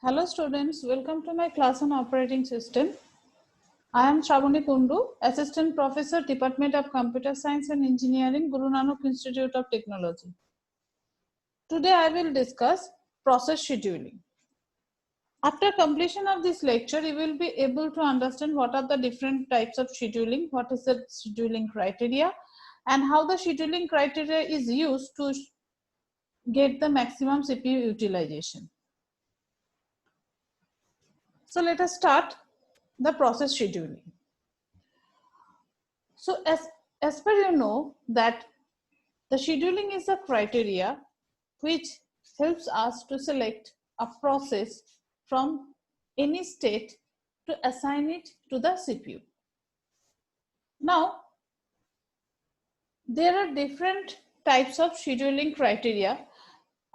Hello students, welcome to my class on operating system. I am Shravani Kundu, Assistant Professor, Department of Computer Science and Engineering, Guru Nanak Institute of Technology. Today I will discuss process scheduling. After completion of this lecture, you will be able to understand what are the different types of scheduling, what is the scheduling criteria, and how the scheduling criteria is used to get the maximum CPU utilization. So let us start the process scheduling. So as per you know that the scheduling is a criteria which helps us to select a process from any state to assign it to the CPU. Now, there are different types of scheduling criteria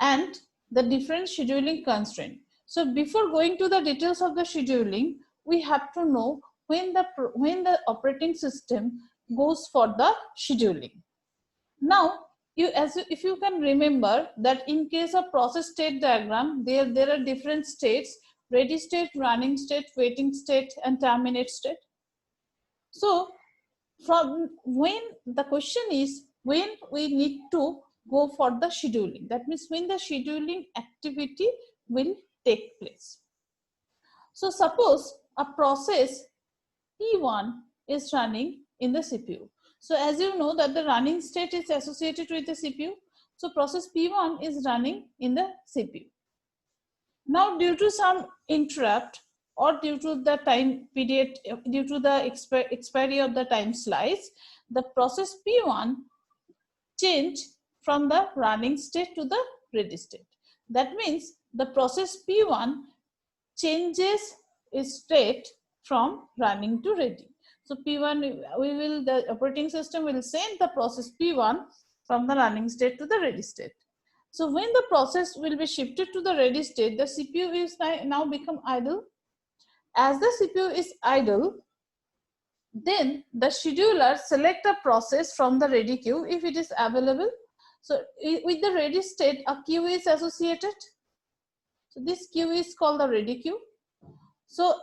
and the different scheduling constraints. So before going to the details of the scheduling, we have to know when the operating system goes for the scheduling. Now, if you can remember that in case of process state diagram, there are different states: ready state, running state, waiting state, and terminate state. So from when the question is when we need to go for the scheduling, that means when the scheduling activity will take place. So suppose a process P1 is running in the CPU. So as you know that the running state is associated with the CPU. So process P1 is running in the CPU. Now due to some interrupt or due to the time period, due to the expiry of the time slice, the process P1 change from the running state to the ready state. That means the process P1 changes its state from running to ready. So P1, the operating system will send the process P1 from the running state to the ready state. So when the process will be shifted to the ready state, the CPU is now become idle. As the CPU is idle, then the scheduler select a process from the ready queue if it is available. So with the ready state, a queue is associated. So this queue is called the ready queue. So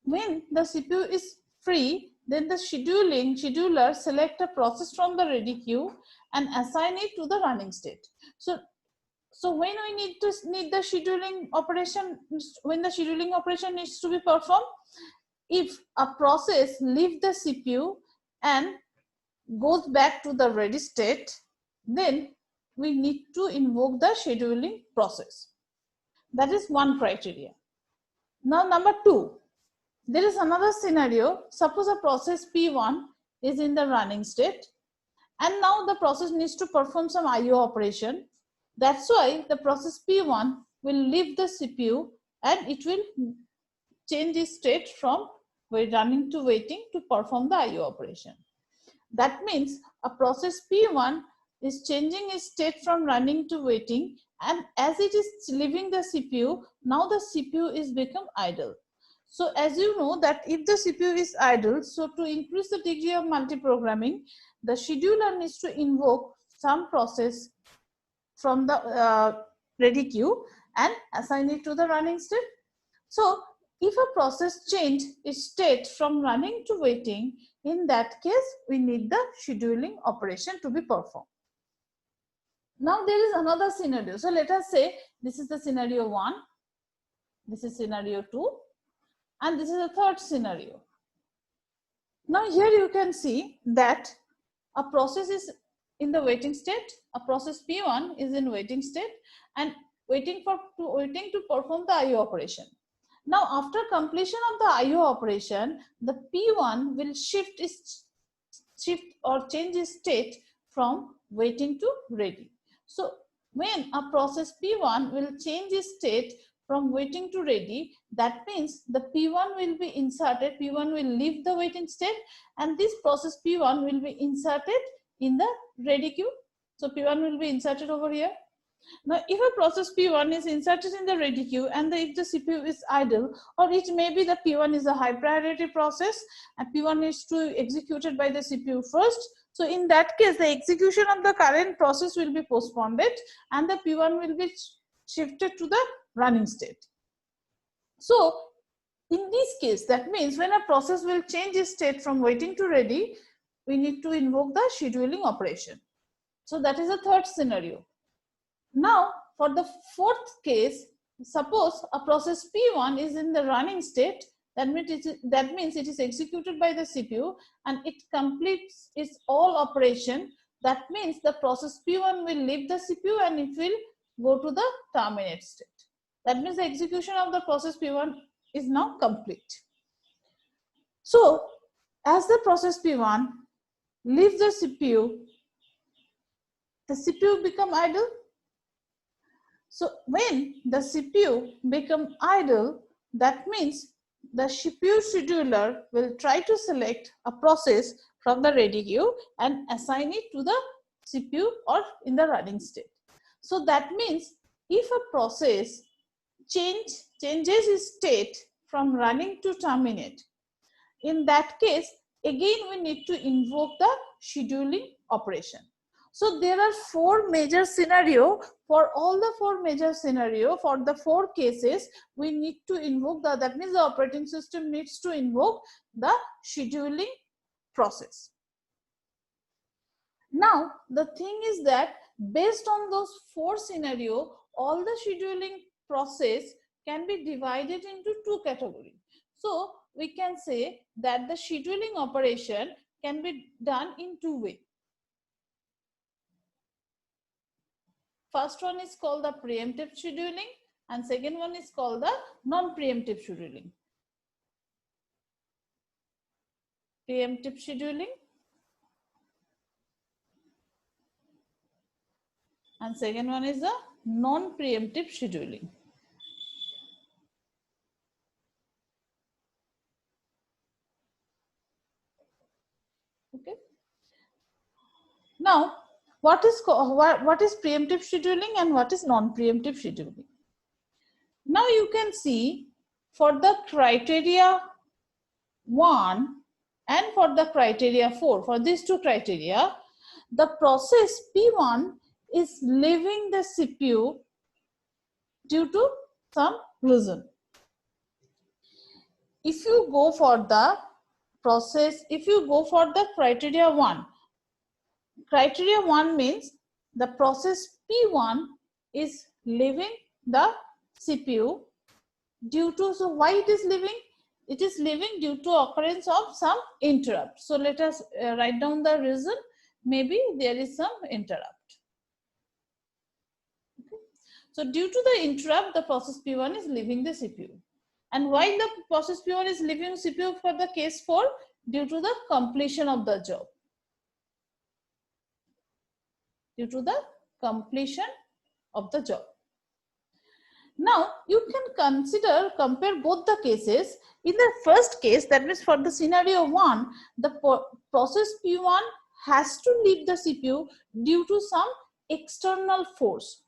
when the CPU is free, then the scheduler select a process from the ready queue and assign it to the running state. So when we need the scheduling operation, when the scheduling operation needs to be performed, if a process leaves the CPU and goes back to the ready state, then we need to invoke the scheduling process. That is one criteria. Now number two, there is another scenario. Suppose a process P1 is in the running state and now the process needs to perform some IO operation. That's why the process P1 will leave the CPU and it will change its state from running to waiting to perform the IO operation. That means a process P1 is changing its state from running to waiting, and as it is leaving the CPU, now the CPU is become idle. So as you know that if the CPU is idle, so to increase the degree of multiprogramming, the scheduler needs to invoke some process from the ready queue and assign it to the running state. So if a process change its state from running to waiting, in that case, we need the scheduling operation to be performed. Now there is another scenario. So let us say this is the scenario 1, this is scenario 2, and this is the third scenario. Now here you can see that a process is in the waiting state, a process P1 is in waiting state and waiting to perform the IO operation. Now after completion of the IO operation, the P1 will shift or change its state from waiting to ready. So when a process P1 will change its state from waiting to ready, that means the P1 will be inserted, P1 will leave the waiting state and this process P1 will be inserted in the ready queue. So P1 will be inserted over here. Now, if a process P1 is inserted in the ready queue and if the CPU is idle, or it may be that P1 is a high priority process and P1 is to be executed by the CPU first. So in that case, the execution of the current process will be postponed and the P1 will be shifted to the running state. So in this case, that means when a process will change its state from waiting to ready, we need to invoke the scheduling operation. So that is the third scenario. Now, for the fourth case, suppose a process P1 is in the running state, that means it is executed by the CPU and it completes its all operation. That means the process P1 will leave the CPU and it will go to the terminate state. That means the execution of the process P1 is now complete. So, as the process P1 leaves the CPU become idle. So when the CPU become idle, that means the CPU scheduler will try to select a process from the ready queue and assign it to the CPU or in the running state. So that means if a process changes its state from running to terminate, in that case, again we need to invoke the scheduling operation. So there are four major scenario. For all the four major scenario, for the four cases, we need to invoke the, that means the operating system needs to invoke the scheduling process. Now, the thing is that based on those four scenario, all the scheduling process can be divided into two categories. So we can say that the scheduling operation can be done in two ways. First one is called the preemptive scheduling and second one is called the non-preemptive scheduling. Preemptive scheduling and second one is the non-preemptive scheduling. Okay. Now, what is preemptive scheduling and what is non-preemptive scheduling? Now you can see for the criteria 1 and for the criteria 4, for these two criteria, the process P1 is leaving the CPU due to some reason. If you go for the process, if you go for the criteria 1, criteria 1 means the process P1 is leaving the CPU due to, so why it is leaving? It is leaving due to occurrence of some interrupt. So let us write down the reason. Maybe there is some interrupt. Okay. So due to the interrupt, the process P1 is leaving the CPU. And why the process P1 is leaving CPU for the case 4? Due to the completion of the job. Due to the completion of the job. Now you can compare both the cases. In the first case, that means for the scenario 1, the process P1 has to leave the CPU due to some external force.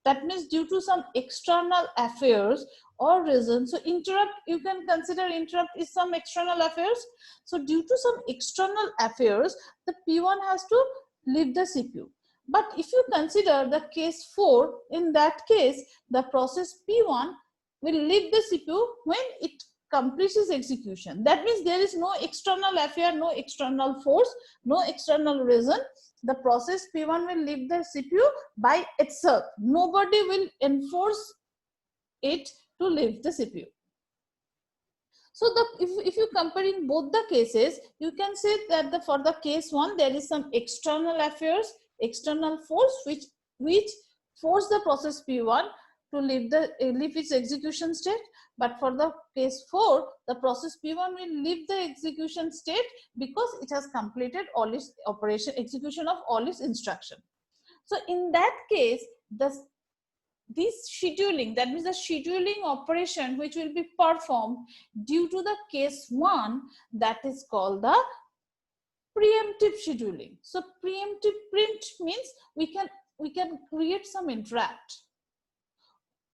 That means due to some external affairs or reason. So interrupt, you can consider interrupt is some external affairs. So due to some external affairs, the P1 has to leave the CPU. But if you consider the case 4, in that case, the process P1 will leave the CPU when it completes its execution. That means there is no external affair, no external force, no external reason. The process P1 will leave the CPU by itself. Nobody will enforce it to leave the CPU. So if you compare in both the cases, you can say that for the case 1, there is some external affairs, external force which force the process P1 to leave its execution state. But for the case 4, the process P1 will leave the execution state because it has completed all its execution of all its instruction. So in that case, this scheduling, that means the scheduling operation which will be performed due to the case 1, that is called the preemptive scheduling. So preemptive means we can create some interrupt.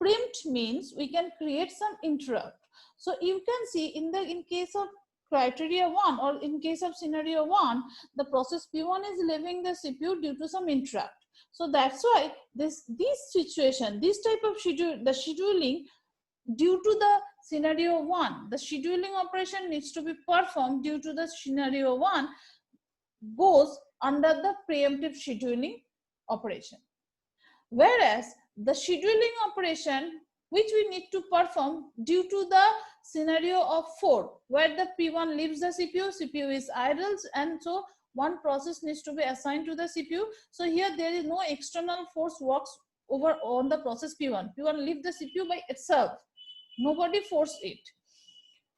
Preempt means we can create some interrupt. So you can see in case of criteria 1 or in case of scenario 1, the process P1 is leaving the CPU due to some interrupt. So that's why this situation, this type of the scheduling due to the scenario 1, the scheduling operation needs to be performed due to the scenario 1 goes under the preemptive scheduling operation. Whereas the scheduling operation which we need to perform due to the scenario of 4, where the P1 leaves the CPU, CPU is idle, and so one process needs to be assigned to the CPU. So here there is no external force works over on the process P1. P1 leaves the CPU by itself. Nobody forced it.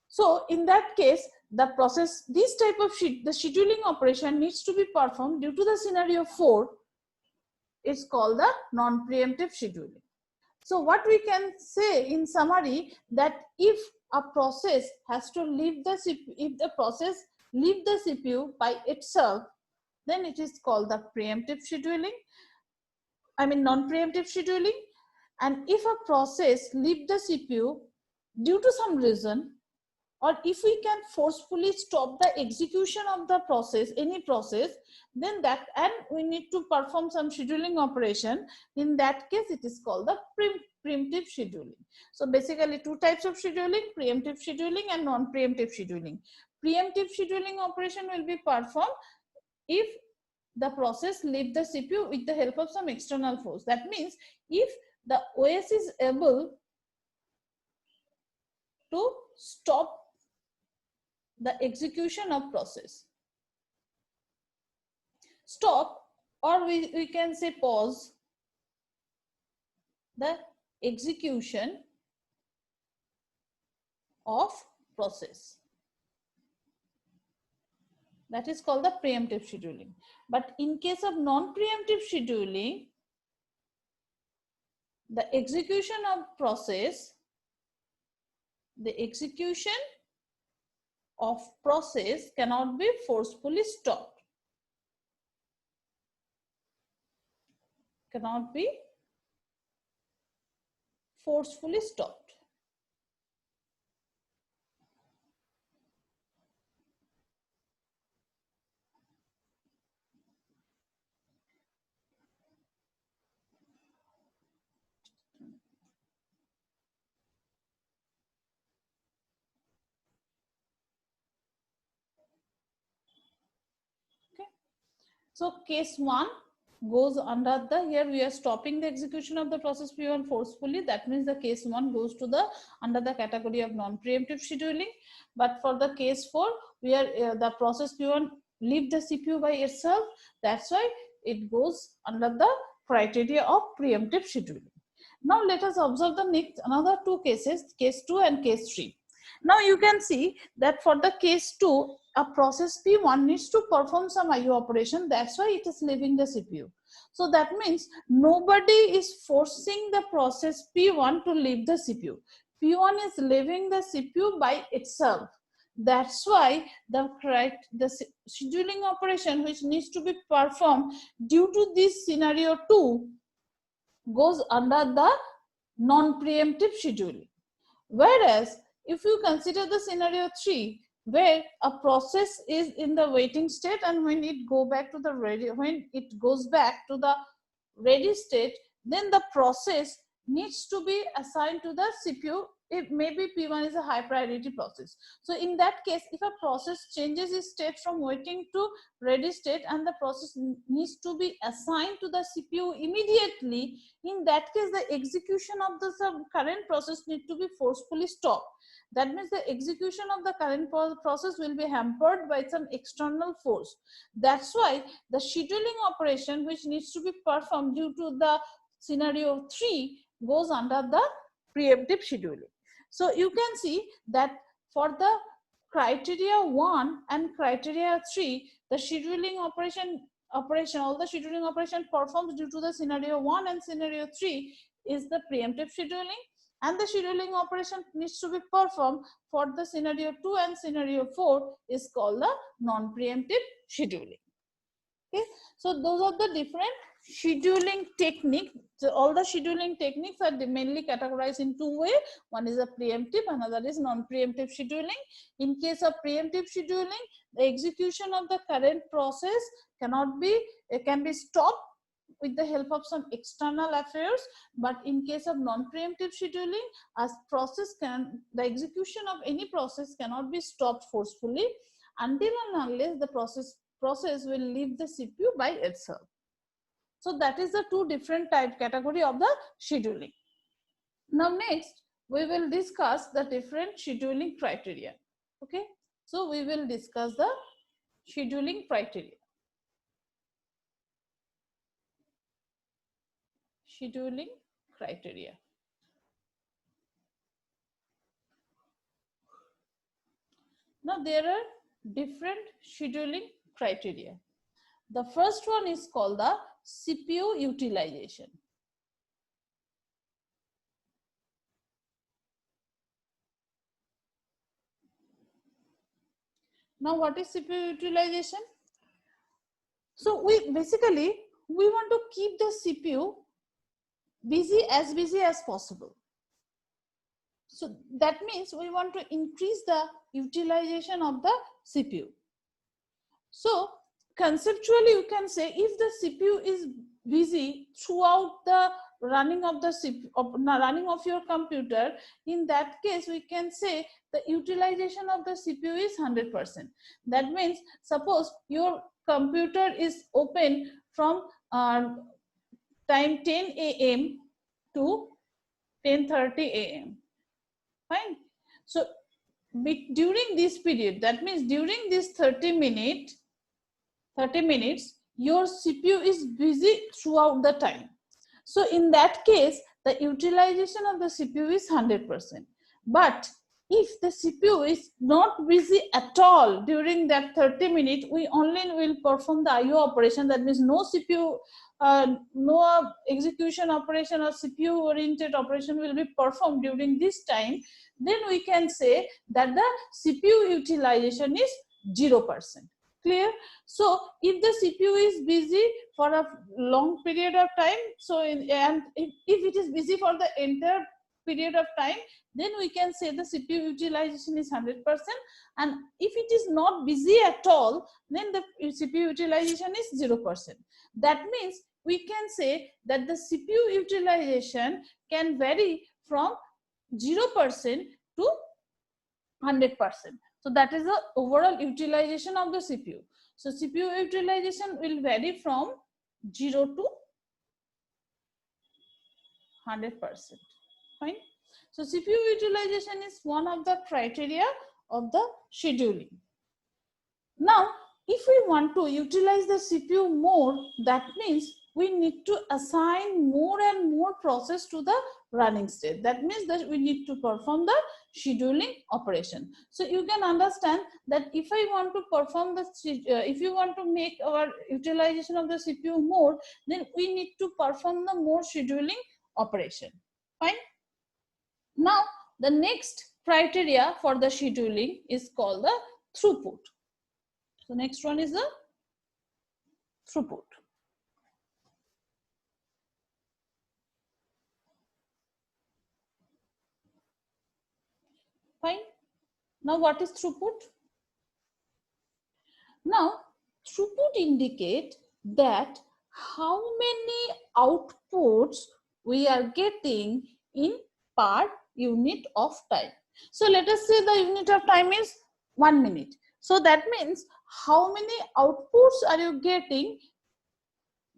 So in that case, the process, this type of the scheduling operation needs to be performed due to the scenario 4. It's called the non-preemptive scheduling. So what we can say in summary, that if a process has to leave the CPU, if the process leave the CPU by itself, then it is called the preemptive scheduling. I mean non-preemptive scheduling. And if a process leave the CPU due to some reason, or if we can forcefully stop the execution of the process, any process, then that, and we need to perform some scheduling operation, in that case it is called the preemptive scheduling. So basically two types of scheduling, preemptive scheduling and non-preemptive scheduling. Preemptive scheduling operation will be performed if the process leave the CPU with the help of some external force. That means if the OS is able to stop the execution of process, stop, or we can say pause the execution of process. That is called the preemptive scheduling. But in case of non-preemptive scheduling, the execution of process, the execution of process cannot be forcefully stopped. Cannot be forcefully stopped. Okay. So case 1 goes under the, here we are stopping the execution of the process P1 forcefully. That means the case 1 goes to the under the category of non-preemptive scheduling. But for the case 4, we are the process P1 leave the CPU by itself. That's why it goes under the criteria of preemptive scheduling. Now let us observe the next another two cases, case 2 and case 3. Now you can see that for the case 2, a process P1 needs to perform some IO operation. That's why it is leaving the CPU. So that means nobody is forcing the process P1 to leave the CPU. P1 is leaving the CPU by itself. That's why the scheduling operation which needs to be performed due to this scenario 2 goes under the non-preemptive scheduling. Whereas if you consider the scenario 3, where a process is in the waiting state, and when it goes back to the ready state, then the process needs to be assigned to the CPU. If maybe P1 is a high priority process. So in that case, if a process changes its state from waiting to ready state and the process needs to be assigned to the CPU immediately, in that case the execution of the current process needs to be forcefully stopped. That means the execution of the current process will be hampered by some external force. That's why the scheduling operation which needs to be performed due to the scenario 3 goes under the preemptive scheduling. So you can see that for the criteria 1 and criteria 3, the scheduling operation, all the scheduling operation performed due to the scenario 1 and scenario 3 is the preemptive scheduling, and the scheduling operation needs to be performed for the scenario 2 and scenario 4 is called the non-preemptive scheduling. Okay, so those are the different scheduling technique. So all the scheduling techniques are mainly categorized in two ways. One is a preemptive, another is non-preemptive scheduling. In case of preemptive scheduling, the execution of the current process can be stopped with the help of some external affairs, but in case of non-preemptive scheduling, the execution of any process cannot be stopped forcefully until and unless the process will leave the CPU by itself. So that is the two different category of the scheduling. Now next, we will discuss the different scheduling criteria. Okay, so we will discuss the scheduling criteria. Scheduling criteria. Now there are different scheduling criteria. The first one is called the CPU utilization. Now what is CPU utilization? So we want to keep the CPU busy as possible. So that means we want to increase the utilization of the CPU. So conceptually you can say if the CPU is busy throughout the running of the CPU, running of your computer, in that case we can say the utilization of the CPU is 100%. That means suppose your computer is open from time 10 a.m. to 10:30 a.m. Fine. So during this period, that means during this 30 minutes, your CPU is busy throughout the time. So in that case, the utilization of the CPU is 100%. But if the CPU is not busy at all during that 30 minutes, we only will perform the IO operation. That means no CPU, no execution operation or CPU oriented operation will be performed during this time. Then we can say that the CPU utilization is 0%. Clear? So if the CPU is busy for a long period of time, so and if it is busy for the entire period of time, then we can say the CPU utilization is 100%. And if it is not busy at all, then the CPU utilization is 0%. That means we can say that the CPU utilization can vary from 0% to 100%. So that is the overall utilization of the CPU. So CPU utilization will vary from 0 to 100%. Fine. So CPU utilization is one of the criteria of the scheduling. Now, if we want to utilize the CPU more, that means we need to assign more and more process to the running state. That means that we need to perform the scheduling operation. So you can understand that if I want to perform the, if you want to make our utilization of the CPU more, then we need to perform the more scheduling operation. Fine. Now, the next criteria for the scheduling is called the throughput. So next one is the throughput. Fine. Now what is throughput? Now throughput indicate that how many outputs we are getting in per unit of time. So let us say the unit of time is 1 minute. So that means how many outputs are you getting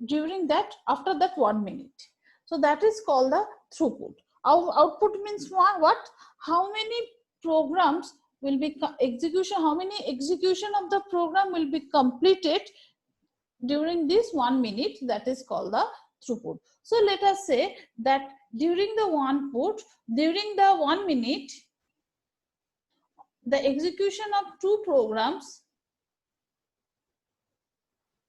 during that, after that 1 minute. So that is called the throughput. Output means what? How many programs will be execution, how many execution of the program will be completed during this 1 minute, that is called the throughput. So let us say that during the 1 minute, the execution of 2 programs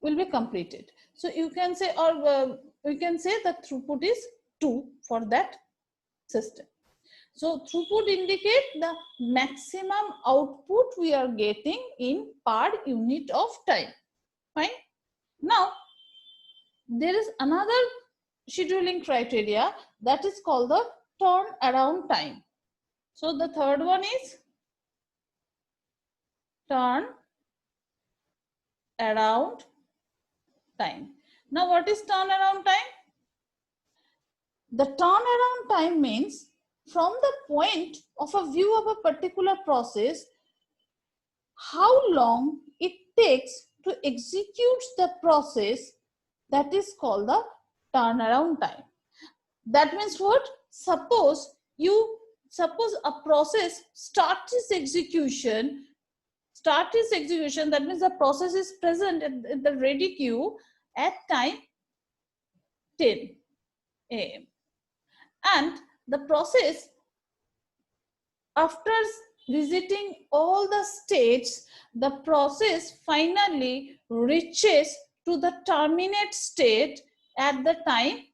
will be completed. So you can say, or we can say the throughput is 2 for that system. So throughput indicate the maximum output we are getting in per unit of time. Fine. Now there is another scheduling criteria that is called the turnaround time. So the third one is turnaround time. Now what is turnaround time? The turnaround time means from the point of a view of a particular process, how long it takes to execute the process, that is called the turnaround time. That means what? Suppose a process starts its execution, that means the process is present in the ready queue at time 10 a.m. and the process, after visiting all the states, the process finally reaches to the terminate state at the time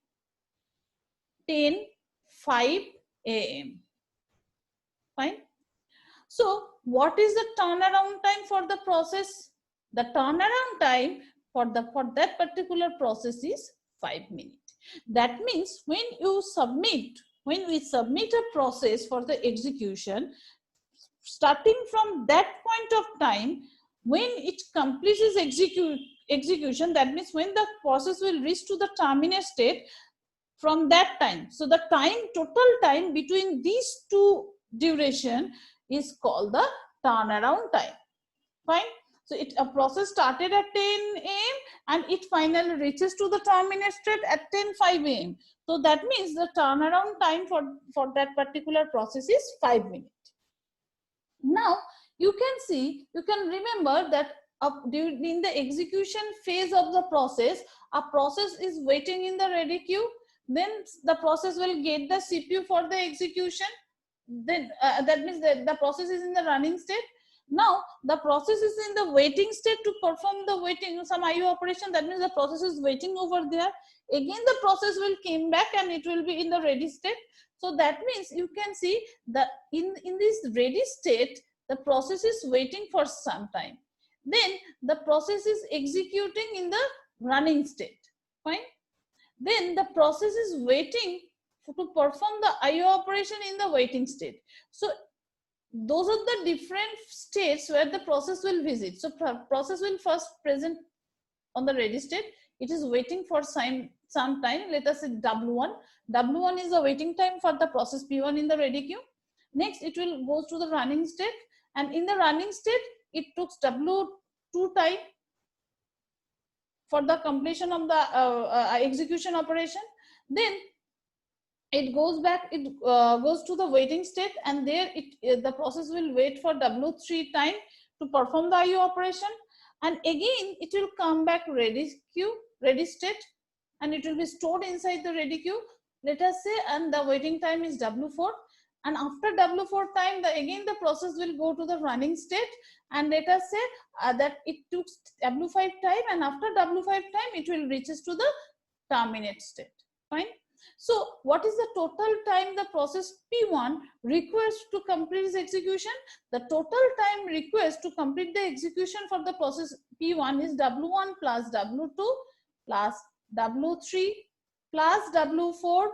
10:05 a.m. Fine. So what is the turnaround time for the process? The turnaround time for that particular process is 5 minutes. That means when we submit a process for the execution, starting from that point of time, when it completes its execution, that means when the process will reach to the terminate state, from that time. So the total time between these two duration is called the turnaround time. Fine. So a process started at 10 a.m. and it finally reaches to the terminate state at 10:05 a.m. So that means the turnaround time for that particular process is 5 minutes. Now you can remember that in the execution phase of the process, a process is waiting in the ready queue. Then the process will get the CPU for the execution. Then that means that the process is in the running state. Now the process is in the waiting state to perform the some IO operation. That means the process is waiting over there. Again the process will come back and it will be in the ready state. So that means you can see that in this ready state, the process is waiting for some time. Then the process is executing in the running state. Fine. Then the process is waiting to perform the IO operation in the waiting state. So those are the different states where the process will visit. So process will first present on the ready state. It is waiting for some time. Let us say W1. W1 is the waiting time for the process P1 in the ready queue. Next, it will go to the running state, and in the running state, it took W2 time for the completion of the execution operation. Then it goes back, it goes to the waiting state, and there the process will wait for W3 time to perform the IO operation, and again it will come back ready state, and it will be stored inside the ready queue, let us say, and the waiting time is W4. And after W4 time, again the process will go to the running state, and let us say that it took W5 time, and after W5 time it will reaches to the terminate state. Fine. So what is the total time the process P1 requires to complete its execution? The total time requires to complete the execution for the process P1 is W1 plus W2 plus W3 plus W4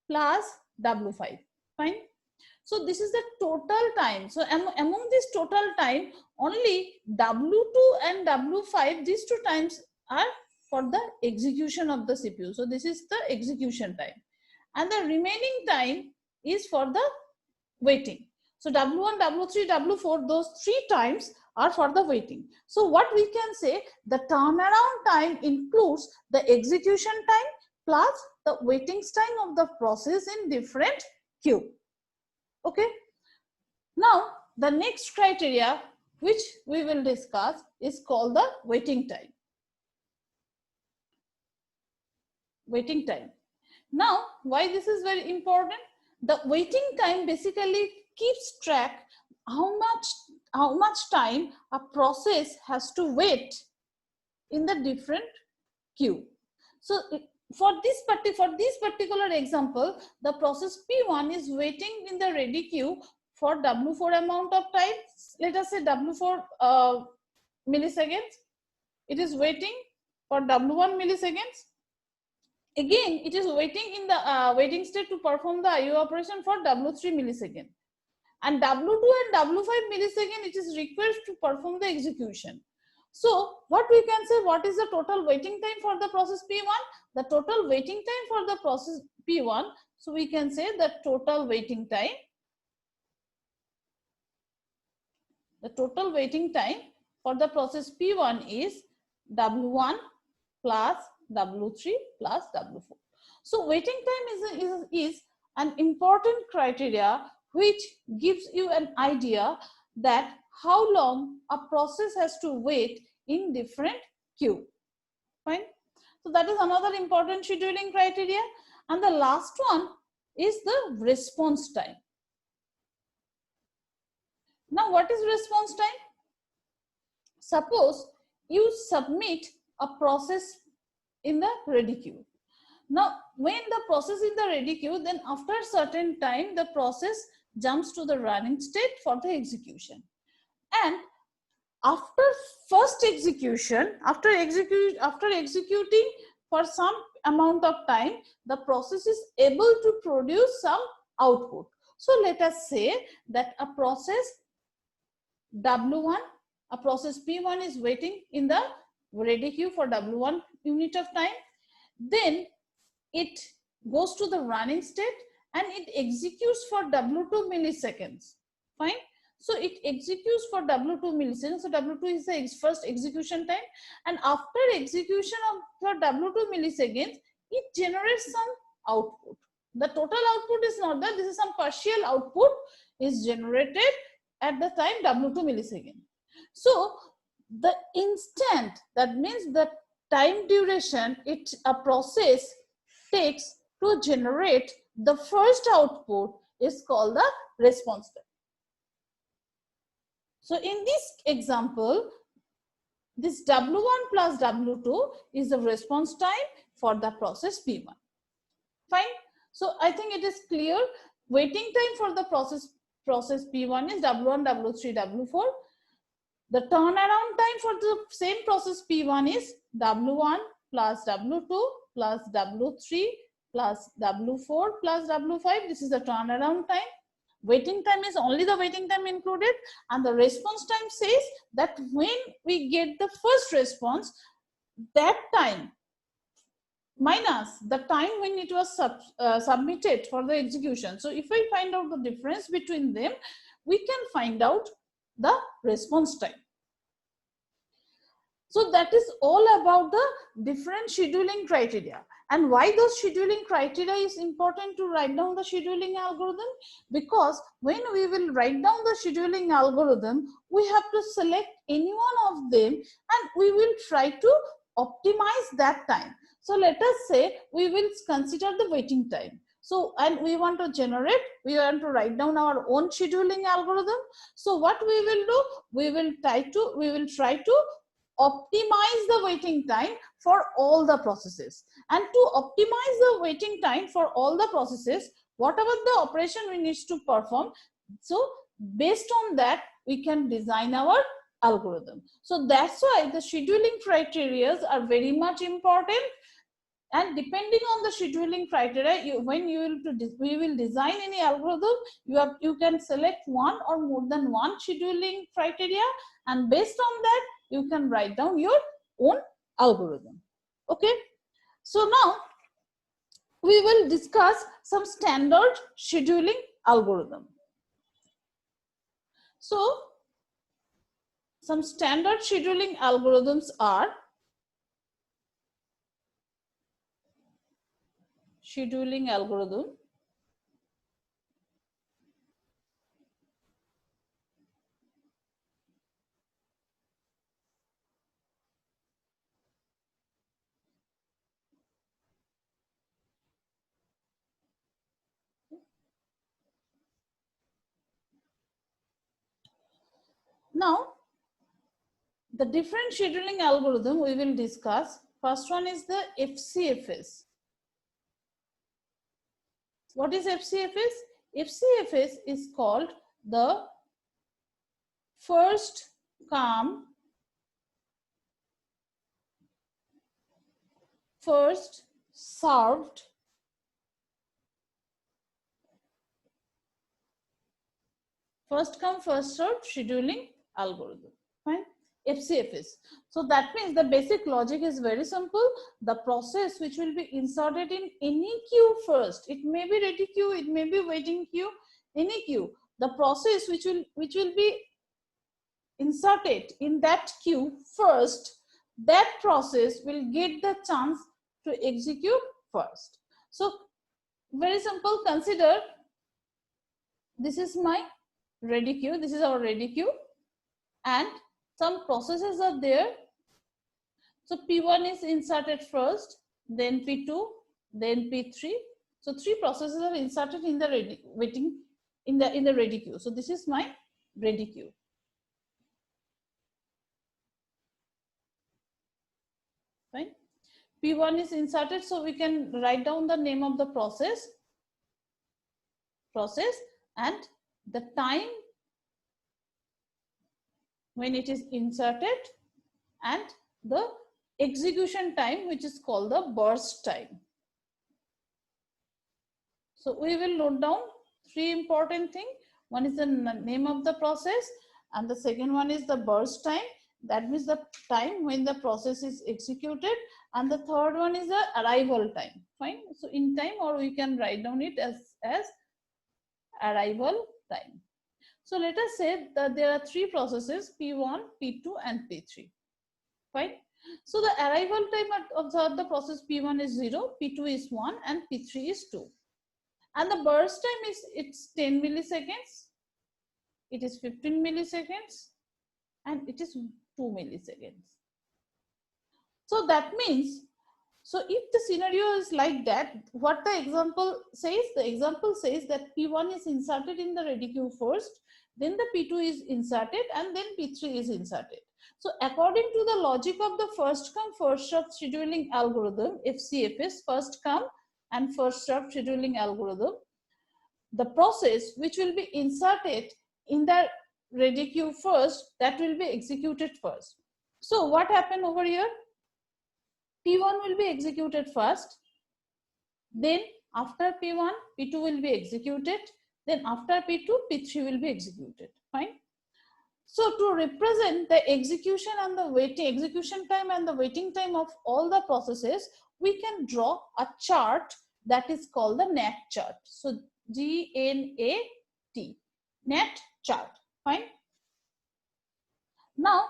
plus W5. Fine. So this is the total time. So among this total time, only W2 and W5, these two times are for the execution of the CPU. So this is the execution time. And the remaining time is for the waiting. So W1, W3, W4, those three times are for the waiting. So what we can say, the turnaround time includes the execution time plus the waiting time of the process in different queue. Okay. Now the next criteria which we will discuss is called the waiting time. Waiting time. Now, why this is very important? The waiting time basically keeps track how much time a process has to wait in the different queue. So for this particular example, the process P1 is waiting in the ready queue for W4 amount of time. Let us say W4 milliseconds. It is waiting for W1 milliseconds. Again, it is waiting in the waiting state to perform the IO operation for W3 millisecond. And W2 and W5 millisecond, it is required to perform the execution. So what we can say, what is the total waiting time for the process P1? The total waiting time for the process P1, so we can say the total waiting time for the process P1 is W1 plus W3 plus W4. So waiting time is an important criteria which gives you an idea that how long a process has to wait in different queue. Fine. So that is another important scheduling criteria. And the last one is the response time. Now, what is response time? Suppose you submit a process in the ready queue. Now, when the process in the ready queue, then after a certain time, the process jumps to the running state for the execution. And after first execution, after executing for some amount of time, the process is able to produce some output. So let us say that a process W1, a process P1 is waiting in the ready queue for W1 unit of time. Then it goes to the running state and it executes for W2 milliseconds. Fine. So it executes for W2 milliseconds. So W2 is the first execution time. And after execution of for W2 milliseconds, it generates some output. The total output is not that. This is some partial output is generated at the time W2 millisecond. So the instant, that means the time duration a process takes to generate the first output is called the response time. So in this example, this W1 plus W2 is the response time for the process P1. Fine. So I think it is clear. Waiting time for the process P1 is W1, W3, W4. The turnaround time for the same process P1 is W1 plus W2 plus W3 plus W4 plus W5. This is the turnaround time. Waiting time is only the waiting time included, and the response time says that when we get the first response, that time minus the time when it was submitted for the execution. So if I find out the difference between them, we can find out the response time. So that is all about the different scheduling criteria. And why those scheduling criteria is important to write down the scheduling algorithm? Because when we will write down the scheduling algorithm, we have to select any one of them and we will try to optimize that time. So let us say we will consider the waiting time. So, and we want to write down our own scheduling algorithm. So what we will do, we will try to optimize the waiting time for all the processes. And to optimize the waiting time for all the processes, whatever the operation we need to perform, so based on that, we can design our algorithm. So that's why the scheduling criteria are very much important. And depending on the scheduling criteria, we will design any algorithm, you can select one or more than one scheduling criteria, and based on that, you can write down your own algorithm. Okay. So now we will discuss some standard scheduling algorithm. So some standard scheduling algorithms are scheduling algorithm. Now, the different scheduling algorithm we will discuss. First one is the FCFS. What is FCFS? FCFS is called the first come, first served first come, first served scheduling algorithm. Fine. FCFS. So that means the basic logic is very simple. The process which will be inserted in any queue first, it may be ready queue, it may be waiting queue, any queue. The process which will be inserted in that queue first, that process will get the chance to execute first. So very simple. Consider this is my ready queue, this is our ready queue, and some processes are there. So P1 is inserted first, then P2, then P3. So 3 processes are inserted in the ready waiting in the ready queue. So this is my ready queue. Fine. P1 is inserted, so we can write down the name of the process and the time when it is inserted and the execution time, which is called the burst time. So we will note down 3 important things. One is the name of the process, and the second one is the burst time. That means the time when the process is executed, and the third one is the arrival time. Fine. So in time, or we can write down it as arrival time. So let us say that there are 3 processes, P1, P2 and P3. Fine. So the arrival time of the process P1 is 0, P2 is 1 and P3 is 2. And the burst time is, it's 10 milliseconds, it is 15 milliseconds, and it is 2 milliseconds. So that means, so if the scenario is like that, what the example says that P1 is inserted in the ready queue first, then the P2 is inserted, and then P3 is inserted. So according to the logic of the first come first served scheduling algorithm, FCFS, first come and first served scheduling algorithm, the process which will be inserted in the ready queue first, that will be executed first. So what happened over here? P1 will be executed first, then after P1, P2 will be executed, then after P2, P3 will be executed. Fine. So to represent the execution and the execution time and the waiting time of all the processes, we can draw a chart that is called the NAT chart. So GNAT, NAT chart. Fine. Now,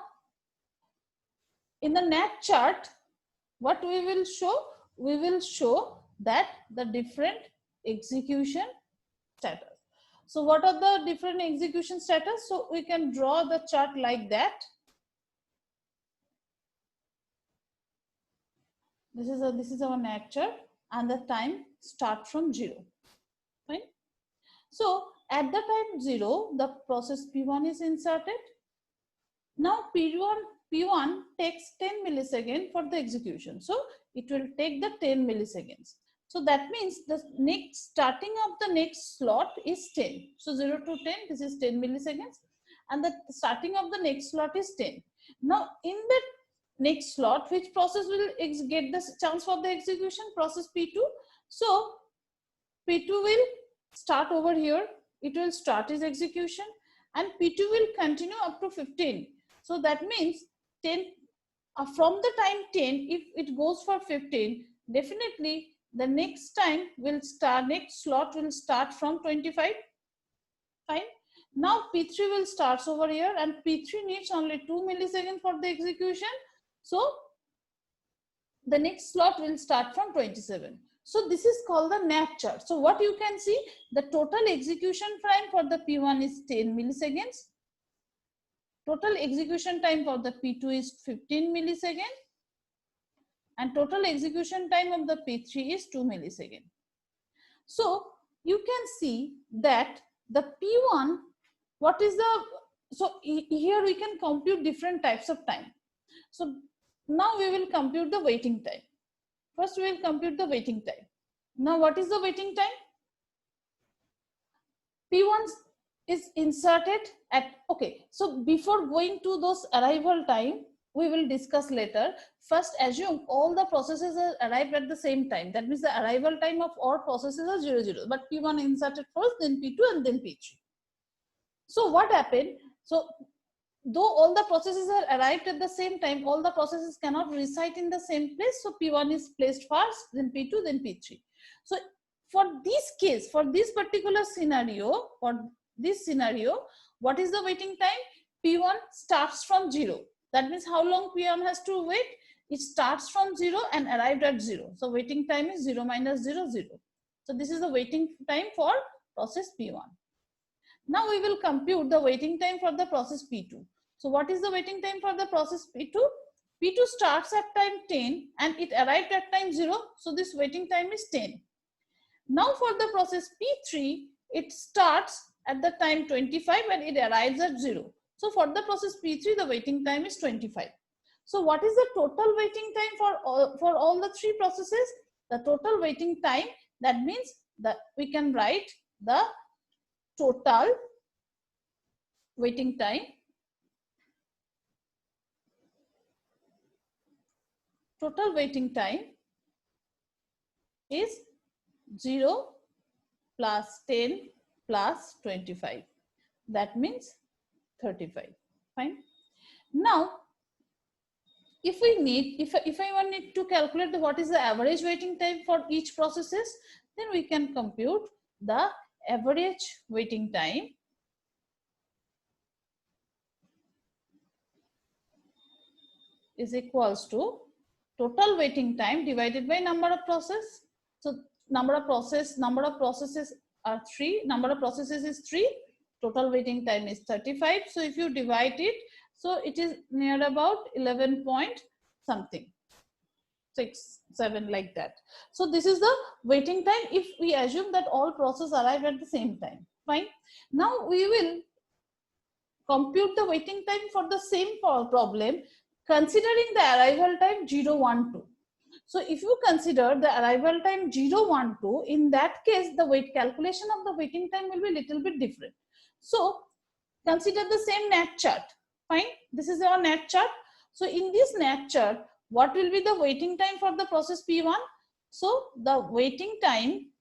in the NAT chart, what we will show? We will show that the different execution status. So what are the different execution status? So we can draw the chart like that. This is our NAT chart, and the time start from 0. Fine. So at the time 0, the process P1 is inserted. Now P1 takes 10 milliseconds for the execution. So it will take the 10 milliseconds. So that means the next starting of the next slot is 10. So 0 to 10, this is 10 milliseconds. And the starting of the next slot is 10. Now in the next slot, which process will get the chance for the execution? Process P2. So P2 will start over here. It will start its execution, and P2 will continue up to 15. So that means 10 from the time 10, if it goes for 15, definitely the next time will start, next slot will start from 25. Fine. Now P3 will start over here, and P3 needs only 2 milliseconds for the execution. So the next slot will start from 27. So this is called the NAT chart. So what you can see, the total execution time for the P1 is 10 milliseconds. Total execution time for the P2 is 15 milliseconds. And total execution time of the P3 is 2 milliseconds. So you can see that the P1, what is the, so here we can compute different types of time. So now we will compute the waiting time. First we will compute the waiting time. Now what is the waiting time? P1 is inserted at, okay, so before going to those arrival time, we will discuss later. First assume all the processes are arrived at the same time. That means the arrival time of all processes are 0, 0. But P1 inserted first, then P2 and then P3. So what happened? So though all the processes are arrived at the same time, all the processes cannot reside in the same place. So P1 is placed first, then P2, then P3. So for this case, for this particular scenario, what is the waiting time? P1 starts from 0. That means how long P1 has to wait? It starts from 0 and arrived at 0. So waiting time is 0 minus 0, 0. So this is the waiting time for process P1. Now we will compute the waiting time for the process P2. So what is the waiting time for the process P2? P2 starts at time 10 and it arrived at time 0. So this waiting time is 10. Now for the process P3, it starts at the time 25 and it arrives at 0. So for the process P3, the waiting time is 25. So what is the total waiting time for all the three processes? The total waiting time, that means that we can write the total waiting time. Total waiting time is 0 plus 10 plus 25. That means 35. Fine. Now, if I need to calculate what is the average waiting time for each processes, then we can compute the average waiting time is equals to total waiting time divided by number of process. So number of processes are 3, number of processes is 3, total waiting time is 35. So if you divide it, so it is near about 11 point something, 6, 7, like that. So this is the waiting time if we assume that all processes arrive at the same time. Fine. Now we will compute the waiting time for the same problem considering the arrival time 0, 1, 2. So if you consider the arrival time 0, 1, 2, in that case, the calculation of the waiting time will be a little bit different. So consider the same NAT chart. Fine. This is our NAT chart. So in this NAT chart, what will be the waiting time for the process P1? So the waiting time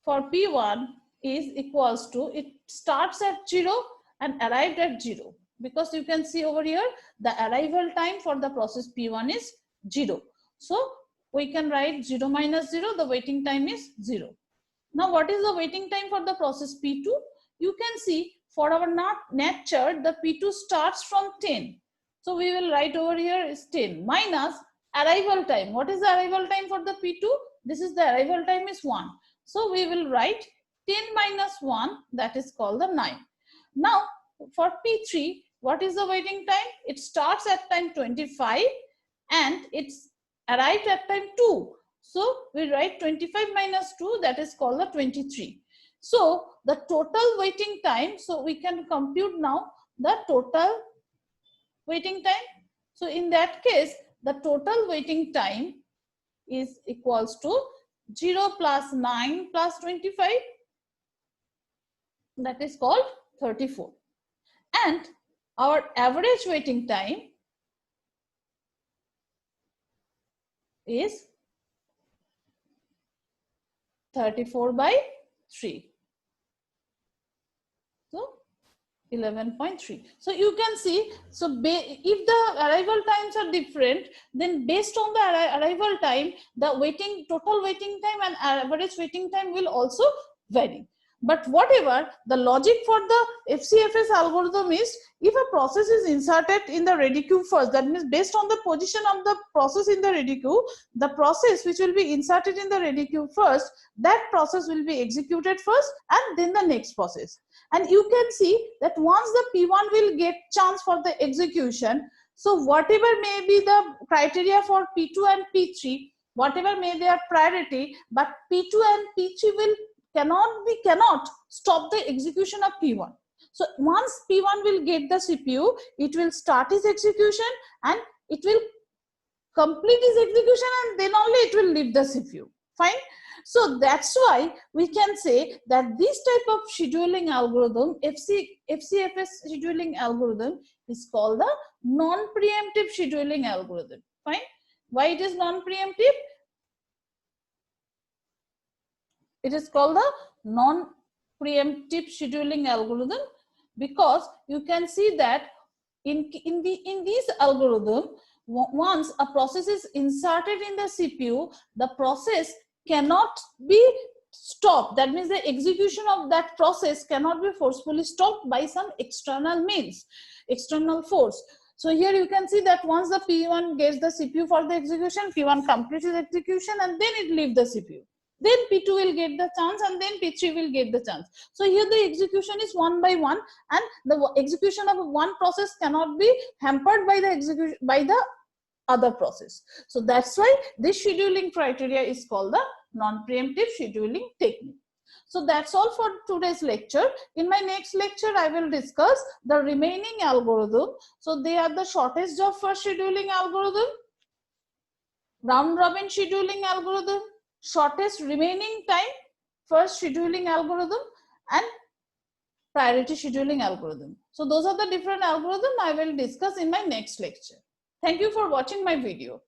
for P1 is equals to, it starts at 0 and arrived at 0. Because you can see over here, the arrival time for the process P1 is 0. So we can write 0 minus 0, the waiting time is 0. Now what is the waiting time for the process P2? You can see for our NAT chart, the P2 starts from 10. So we will write over here is 10 minus arrival time. What is the arrival time for the P2? This is the arrival time is 1. So we will write 10 minus 1, that is called the 9. Now for P3, what is the waiting time? It starts at time 25 and it's arrived at time 2. So we write 25 minus 2, that is called the 23. So the total waiting time, so we can compute now the total waiting time. So in that case, the total waiting time is equals to 0 plus 9 plus 25, that is called 34. And our average waiting time is 34 by 3. So 11.3. So you can see, so if the arrival times are different, then based on the arrival time, the total waiting time and average waiting time will also vary. But whatever the logic for the FCFS algorithm is, if a process is inserted in the ready queue first, that means based on the position of the process in the ready queue, the process which will be inserted in the ready queue first, that process will be executed first and then the next process. And you can see that once the P1 will get chance for the execution, so whatever may be the criteria for P2 and P3, whatever may their priority, but P2 and P3 cannot stop the execution of P1. So once P1 will get the CPU, it will start its execution and it will complete its execution and then only it will leave the CPU. Fine. So that's why we can say that this type of scheduling algorithm, FCFS scheduling algorithm, is called the non-preemptive scheduling algorithm. Fine. Why it is non-preemptive? It is called the non-preemptive scheduling algorithm because you can see that in this algorithm, once a process is inserted in the CPU, the process cannot be stopped. That means the execution of that process cannot be forcefully stopped by some external means, external force. So here you can see that once the P1 gets the CPU for the execution, P1 completes its execution and then it leaves the CPU. Then P2 will get the chance and then P3 will get the chance. So here the execution is one by one, and the execution of one process cannot be hampered by the execution by the other process. So that's why this scheduling criteria is called the non-preemptive scheduling technique. So that's all for today's lecture. In my next lecture, I will discuss the remaining algorithm. So they are the shortest job first scheduling algorithm, round robin scheduling algorithm, shortest remaining time first scheduling algorithm, and priority scheduling algorithm. So those are the different algorithms I will discuss in my next lecture. Thank you for watching my video.